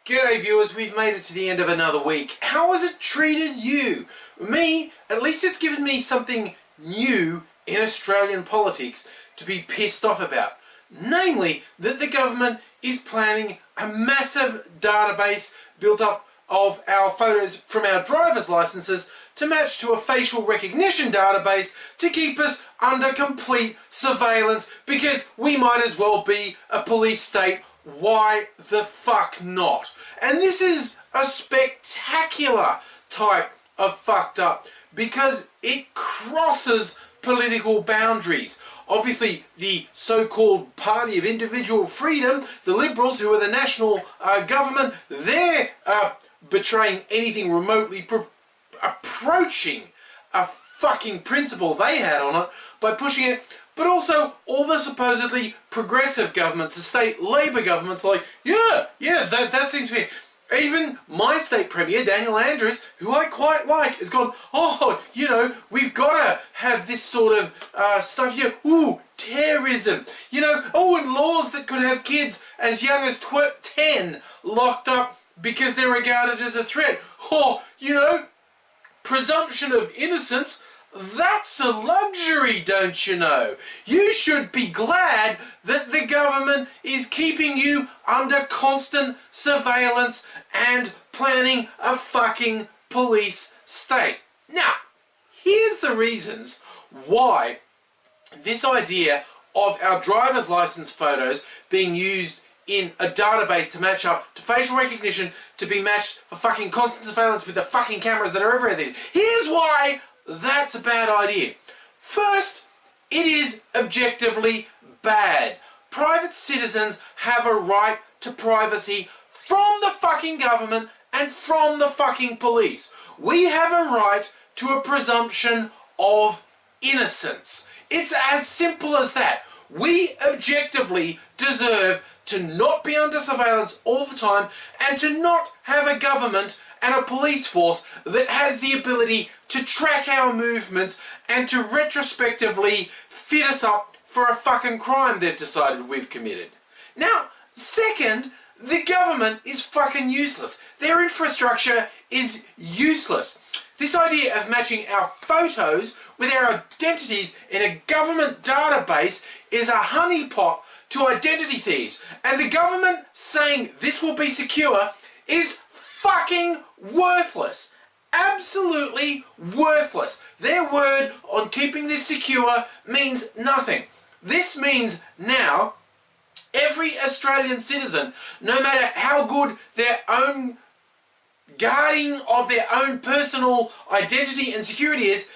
G'day viewers, we've made it to the end of another week. How has it treated you? Me, at least it's given me something new in Australian politics to be pissed off about. Namely, that the government is planning a massive database built up of our photos from our driver's licenses to match to a facial recognition database to keep us under complete surveillance because we might as well be a police state. Why the fuck not? And this is a spectacular type of fucked up because it crosses political boundaries. Obviously, the so-called Party of Individual Freedom, the Liberals, who are the national government, they're betraying anything remotely approaching a fucking principle they had on it by pushing it. But also all the supposedly progressive governments, the state Labor governments, like, that seems fair. Even my state premier, Daniel Andrews, who I quite like, has gone, we've got to have this sort of stuff here. Ooh, terrorism. And laws that could have kids as young as 10 locked up because they're regarded as a threat. Presumption of innocence. That's a luxury, don't you know? You should be glad that the government is keeping you under constant surveillance and planning a fucking police state. Now, here's the reasons why this idea of our driver's license photos being used in a database to match up to facial recognition to be matched for fucking constant surveillance with the fucking cameras that are everywhere. Here's why that's a bad idea. First, it is objectively bad. Private citizens have a right to privacy from the fucking government and from the fucking police. We have a right to a presumption of innocence. It's as simple as that. We objectively deserve to not be under surveillance all the time and to not have a government and a police force that has the ability to track our movements and to retrospectively fit us up for a fucking crime they've decided we've committed. Now, second, the government is fucking useless. Their infrastructure is useless. This idea of matching our photos with our identities in a government database is a honeypot to identity thieves. And the government saying this will be secure is fucking worthless. Absolutely worthless. Their word on keeping this secure means nothing. This means now every Australian citizen, no matter how good their own guarding of their own personal identity and security is,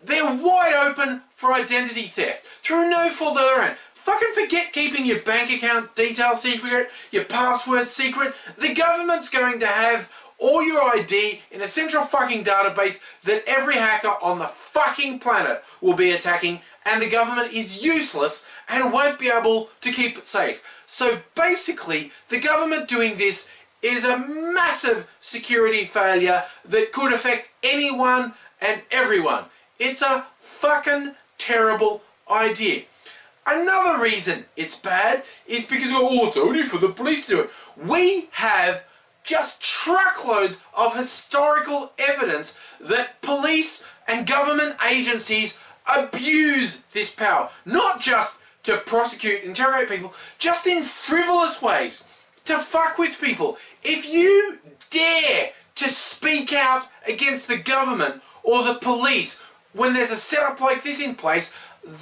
they're wide open for identity theft through no fault of their own. Fucking forget keeping your bank account details secret, your password secret. The government's going to have all your ID in a central fucking database that every hacker on the fucking planet will be attacking, and the government is useless and won't be able to keep it safe. So basically, the government doing this is a massive security failure that could affect anyone and everyone. It's a fucking terrible idea. Another reason it's bad is because, it's only for the police to do it. We have just truckloads of historical evidence that police and government agencies abuse this power. Not just to prosecute, interrogate people, just in frivolous ways. To fuck with people. If you dare to speak out against the government or the police when there's a setup like this in place,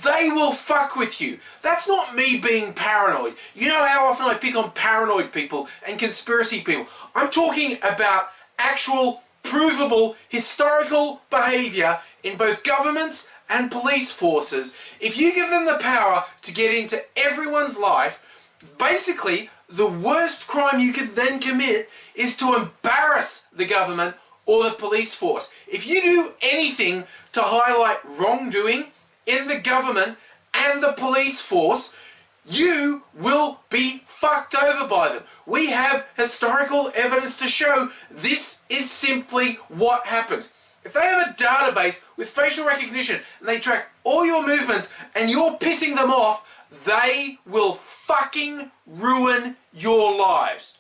they will fuck with you. That's not me being paranoid. You know how often I pick on paranoid people and conspiracy people. I'm talking about actual, provable, historical behaviour in both governments and police forces. If you give them the power to get into everyone's life, basically the worst crime you could then commit is to embarrass the government or the police force. If you do anything to highlight wrongdoing in the government and the police force, you will be fucked over by them. We have historical evidence to show this is simply what happened. If they have a database with facial recognition and they track all your movements and you're pissing them off, they will fucking ruin your lives.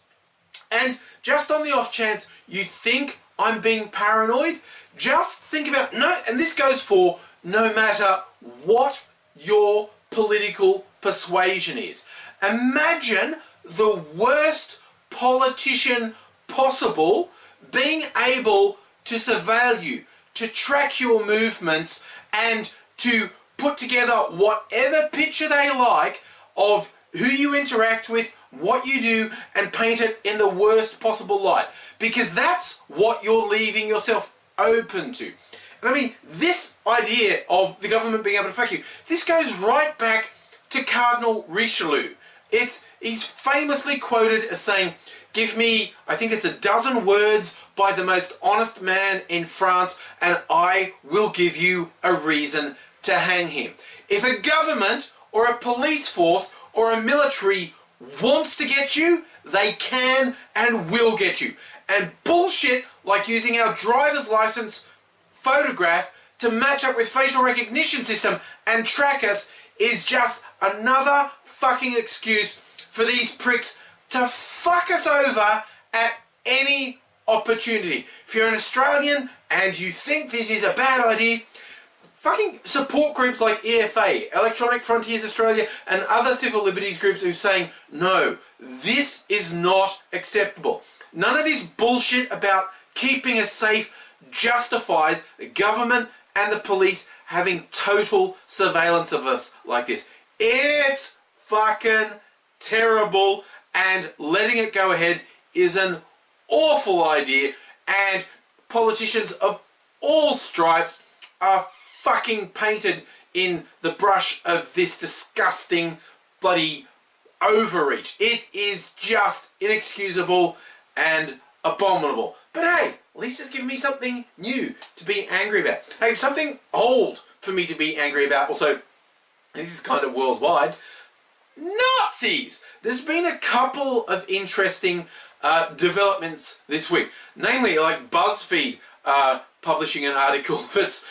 And just on the off chance you think I'm being paranoid, just think about, no, and this goes for no matter what your political persuasion is. Imagine the worst politician possible being able to surveil you, to track your movements, and to put together whatever picture they like of who you interact with, what you do, and paint it in the worst possible light. Because that's what you're leaving yourself open to. And I mean, this idea of the government being able to track you, this goes right back to Cardinal Richelieu. He's famously quoted as saying, "Give me, I think it's 12 words by the most honest man in France, and I will give you a reason to hang him." If a government or a police force or a military wants to get you, they can and will get you. And bullshit like using our driver's license photograph to match up with facial recognition system and track us is just another fucking excuse for these pricks to fuck us over at any opportunity. If you're an Australian and you think this is a bad idea, fucking support groups like EFA, Electronic Frontiers Australia, and other civil liberties groups who are saying, no, this is not acceptable. None of this bullshit about keeping us safe justifies the government and the police having total surveillance of us like this. It's fucking terrible, and letting it go ahead is an awful idea, and politicians of all stripes are fucking painted in the brush of this disgusting bloody overreach. It is just inexcusable and abominable. But hey, at least it's given me something new to be angry about. Hey, something old for me to be angry about. Also, this is kind of worldwide. Nazis! There's been a couple of interesting developments this week. Namely, like BuzzFeed publishing an article that's,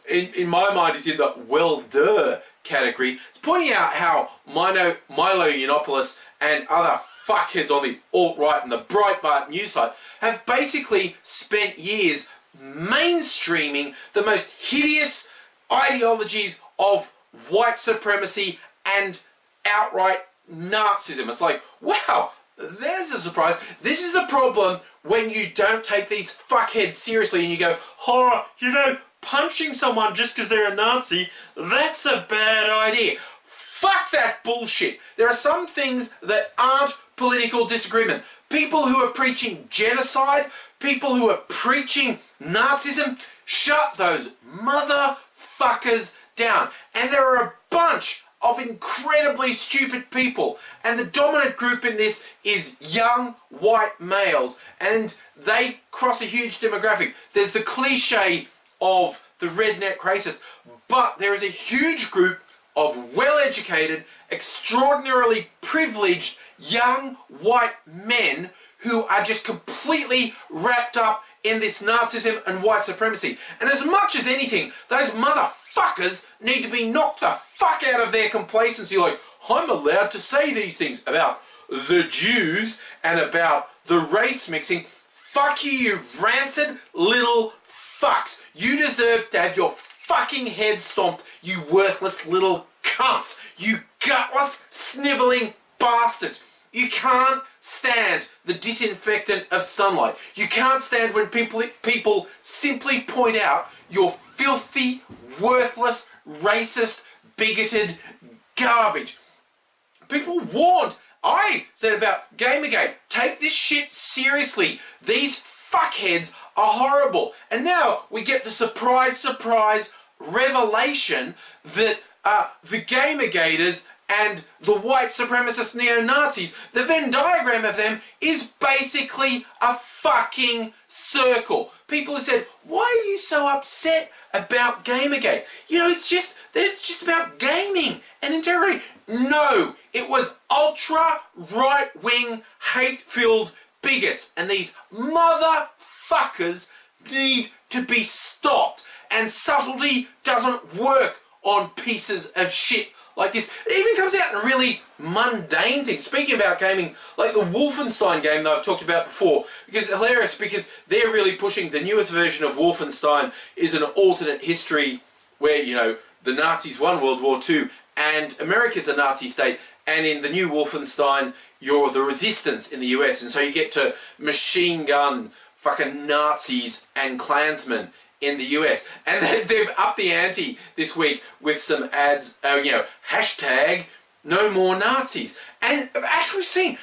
in my mind, is in the well duh category. It's pointing out how Milo Yiannopoulos and other fuckheads on the alt-right and the Breitbart news site have basically spent years mainstreaming the most hideous ideologies of white supremacy and outright Nazism. It's like, wow, there's a surprise. This is the problem when you don't take these fuckheads seriously and you go, oh, you know, punching someone just because they're a Nazi, that's a bad idea. Fuck that bullshit. There are some things that aren't political disagreement. People who are preaching genocide, people who are preaching Nazism, shut those motherfuckers down. And there are a bunch of incredibly stupid people, and the dominant group in this is young white males, and they cross a huge demographic. There's the cliche of the redneck racist, but there is a huge group of well-educated, extraordinarily privileged young white men who are just completely wrapped up in this Nazism and white supremacy. And as much as anything, those motherfuckers need to be knocked the fuck out of their complacency, like, I'm allowed to say these things about the Jews and about the race mixing. Fuck you, you rancid little fucks. You deserve to have your fucking head stomped, you worthless little cunts. You gutless, snivelling bastards. You can't stand the disinfectant of sunlight. You can't stand when people simply point out your filthy, worthless, racist, bigoted garbage. People warned. I said about Gamergate, take this shit seriously. These fuckheads are horrible. And now we get the surprise revelation that the Gamergaters and the white supremacist neo-Nazis, the Venn diagram of them is basically a fucking circle. People have said, why are you so upset about Gamergate? You know, it's just about gaming and integrity. No, it was ultra right-wing, hate-filled bigots, and these motherfuckers need to be stopped. And subtlety doesn't work on pieces of shit like this. It even comes out in really mundane things. Speaking about gaming, like the Wolfenstein game that I've talked about before, because it's hilarious because they're really pushing the newest version of Wolfenstein is an alternate history where, you know, the Nazis won World War II and America's a Nazi state, and in the new Wolfenstein, you're the resistance in the US, and so you get to machine gun fucking Nazis and Klansmen in the US. And they've upped the ante this week with some ads, you know, hashtag no more Nazis. And I've actually seen,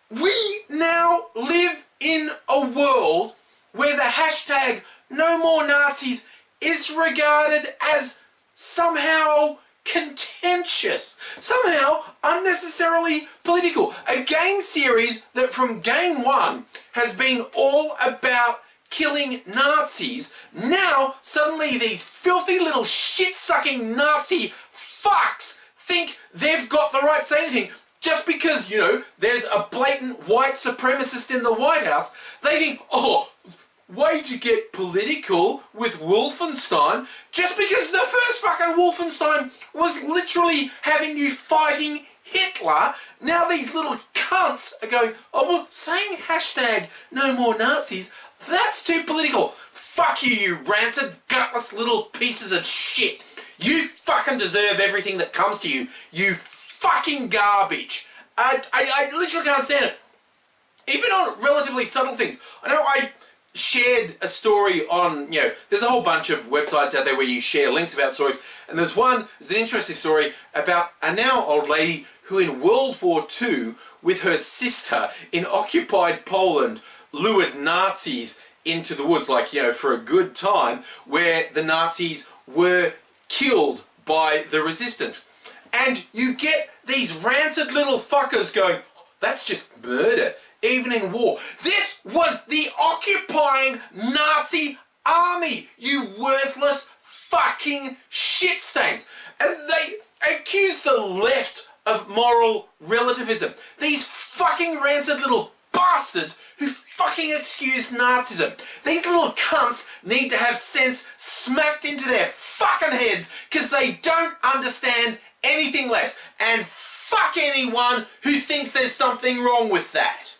we now live in a world where the hashtag no more Nazis is regarded as somehow contentious, somehow unnecessarily political. A game series that from game one has been all about killing Nazis, now suddenly these filthy little shit-sucking Nazi fucks think they've got the right to say anything just because, you know, there's a blatant white supremacist in the White House. They think, oh, way to get political with Wolfenstein, just because the first fucking Wolfenstein was literally having you fighting Hitler. Now these little cunts are going, oh, well, saying hashtag no more Nazis, that's too political. Fuck you, you rancid, gutless little pieces of shit. You fucking deserve everything that comes to you, you fucking garbage. I literally can't stand it. Even on relatively subtle things. I know I shared a story on, you know, there's a whole bunch of websites out there where you share links about stories, and there's an interesting story about a now old lady who in World War II with her sister in occupied Poland lured Nazis into the woods, like, you know, for a good time, where the Nazis were killed by the resistance. And you get these rancid little fuckers going, oh, that's just murder, even in war. This was the occupying Nazi army, you worthless fucking shit stains. And they accuse the left of moral relativism. These fucking rancid little bastards who fucking excuse Nazism. These little cunts need to have sense smacked into their fucking heads because they don't understand anything less. And fuck anyone who thinks there's something wrong with that.